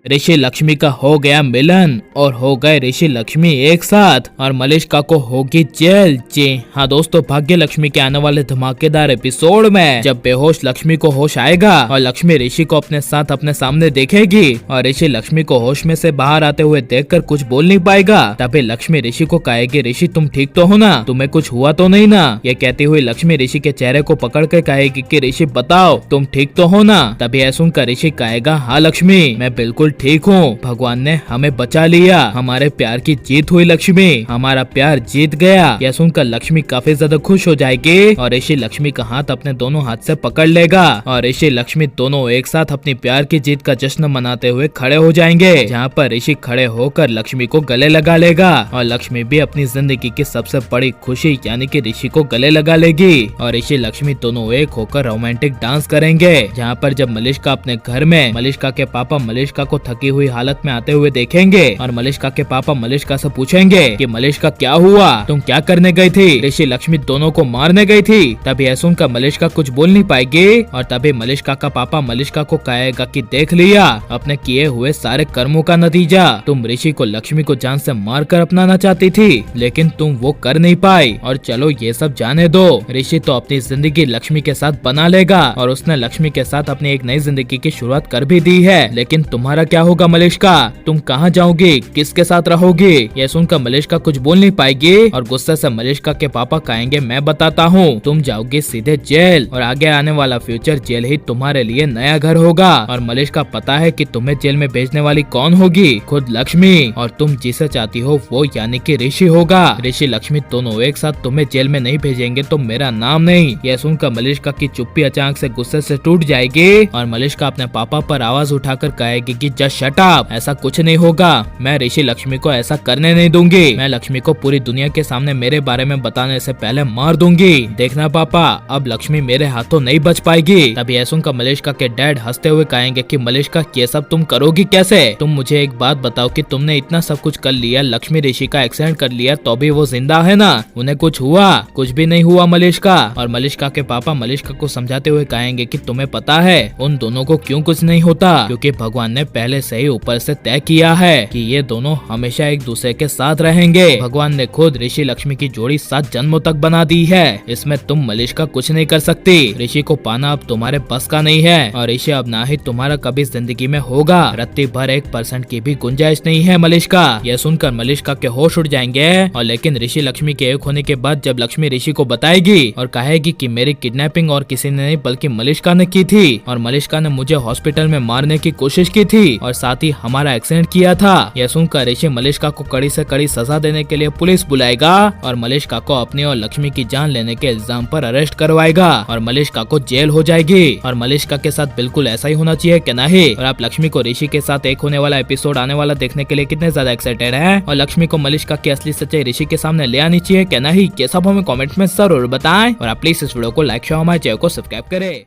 ऋषि लक्ष्मी का हो गया मिलन और हो गए ऋषि लक्ष्मी एक साथ और मलिष्का को होगी जेल। जी हाँ दोस्तों, भाग्य लक्ष्मी के आने वाले धमाकेदार एपिसोड में जब बेहोश लक्ष्मी को होश आएगा और लक्ष्मी ऋषि को अपने साथ अपने सामने देखेगी और ऋषि लक्ष्मी को होश में से बाहर आते हुए देखकर कुछ बोल नहीं पाएगा, तभी लक्ष्मी ऋषि को कहेगी, ऋषि तुम ठीक तो हो ना, तुम्हें कुछ हुआ तो नहीं ना। ये कहती हुई लक्ष्मी ऋषि के चेहरे को पकड़ के कहेगी कि ऋषि बताओ तुम ठीक तो हो ना। तभी ऐसा सुनकर ऋषि कहेगा, हाँ लक्ष्मी मैं बिल्कुल ठीक हूँ, भगवान ने हमें बचा लिया, हमारे प्यार की जीत हुई लक्ष्मी, हमारा प्यार जीत गया। यह सुनकर लक्ष्मी काफी ज्यादा खुश हो जाएगी और ऋषि लक्ष्मी का हाथ अपने दोनों हाथ से पकड़ लेगा और ऋषि लक्ष्मी दोनों एक साथ अपनी प्यार की जीत का जश्न मनाते हुए खड़े हो जाएंगे, जहाँ पर ऋषि खड़े होकर लक्ष्मी को गले लगा लेगा और लक्ष्मी भी अपनी जिंदगी की सबसे बड़ी खुशी यानी कि ऋषि को गले लगा लेगी और ऋषि लक्ष्मी दोनों एक होकर रोमांटिक डांस करेंगे। जहाँ पर जब मलिष्का अपने घर में मलिष्का के पापा मलिष्का को थकी हुई हालत में आते हुए देखेंगे और मलिष्का के पापा मलिष्का से पूछेंगे कि मलिष्का क्या हुआ, तुम क्या करने गई थी, ऋषि लक्ष्मी दोनों को मारने गई थी। तभी ऐसा सुनकर मलिष्का कुछ बोल नहीं पाएगी और तभी मलिष्का का पापा मलिष्का को कहेगा कि देख लिया अपने किए हुए सारे कर्मों का नतीजा, तुम ऋषि को लक्ष्मी को जान से मार कर अपनाना चाहती थी लेकिन तुम वो कर नहीं पाई। और चलो ये सब जाने दो, ऋषि तो अपनी जिंदगी लक्ष्मी के साथ बना लेगा और उसने लक्ष्मी के साथ अपनी एक नई जिंदगी की शुरुआत कर भी दी है, लेकिन तुम्हारा क्या होगा मलिष्का, तुम कहाँ जाओगी, किसके साथ रहोगी। ये सुनकर मलिष्का कुछ बोल नहीं पाएगी और गुस्से से मलिष्का के पापा कहेंगे, मैं बताता हूँ, तुम जाओगी सीधे जेल और आगे आने वाला फ्यूचर जेल ही तुम्हारे लिए नया घर होगा। और मलिष्का पता है कि तुम्हें जेल में भेजने वाली कौन होगी, खुद लक्ष्मी, और तुम जिसे चाहती हो वो यानी कि ऋषि होगा। ऋषि लक्ष्मी दोनों एक साथ तुम्हें जेल में नहीं भेजेंगे तो मेरा नाम नहीं। यह सुनकर मलिष्का की चुप्पी अचानक से गुस्से से टूट जाएगी और मलिष्का अपने पापा पर आवाज उठाकर कहेगी कि जस्ट शट अप, ऐसा कुछ नहीं होगा, मैं ऋषि लक्ष्मी को ऐसा करने नहीं दूंगी, मैं लक्ष्मी को पूरी दुनिया के सामने मेरे बारे में बताने से पहले मार दूंगी, देखना पापा अब लक्ष्मी मेरे हाथों नहीं बच पाएगी। तभी ऐसा सुनकर मलिष्का के डैड हंसते हुए कहेंगे कि मलिष्का ये सब तुम करोगी कैसे, तुम मुझे एक बात बताओ कि तुमने इतना सब कुछ कर लिया, लक्ष्मी ऋषि का एक्सीडेंट कर लिया तो भी वो जिंदा है ना, उन्हें कुछ हुआ, कुछ भी नहीं हुआ मलिष्का। और मलिष्का के पापा मलिष्का को समझाते हुए कहेंगे कि तुम्हें पता है उन दोनों को क्यों कुछ नहीं होता, क्योंकि भगवान ने पहले से ही ऊपर से तय किया है कि ये दोनों हमेशा एक दूसरे के साथ रहेंगे। भगवान ने खुद ऋषि लक्ष्मी की जोड़ी 7 जन्मों तक बना दी है, इसमें तुम मलिष्का कुछ नहीं कर सकती, ऋषि को पाना अब तुम्हारे बस का नहीं है और ऋषि अब ना ही तुम्हारा कभी जिंदगी में होगा, रत्ती भर 1% की भी गुंजाइश नहीं है मलिष्का। यह सुनकर मलिष्का के होश उड़ जाएंगे और लेकिन ऋषि लक्ष्मी के एक होने के बाद जब लक्ष्मी ऋषि को बताएगी और कहेगी कि मेरी किडनैपिंग और किसी ने नहीं बल्कि मलिष्का ने की थी और मलिष्का ने मुझे हॉस्पिटल में मारने की कोशिश की थी और साथ ही हमारा एक्सीडेंट किया था। यह सुनकर ऋषि मलिष्का को कड़ी से कड़ी सजा देने के लिए पुलिस बुलाएगा और मलिष्का को अपनी और लक्ष्मी की जान लेने के इल्जाम पर अरेस्ट करवाएगा और मलिष्का को जेल हो जाएगी। और मलिष्का के साथ बिल्कुल ऐसा ही होना चाहिए क्या नहीं। और आप लक्ष्मी को ऋषि के साथ एक होने वाला एपिसोड आने वाला देखने के लिए कितने ज्यादा एक्साइटेड हैं और लक्ष्मी को मलिष्का की असली सच्चाई ऋषि के सामने ले आनी चाहिए क्या नहीं, ये सब हमें कमेंट में जरूर बताएं और आप प्लीज इस वीडियो को लाइक शेयर हमारे चैनल को सब्सक्राइब करें।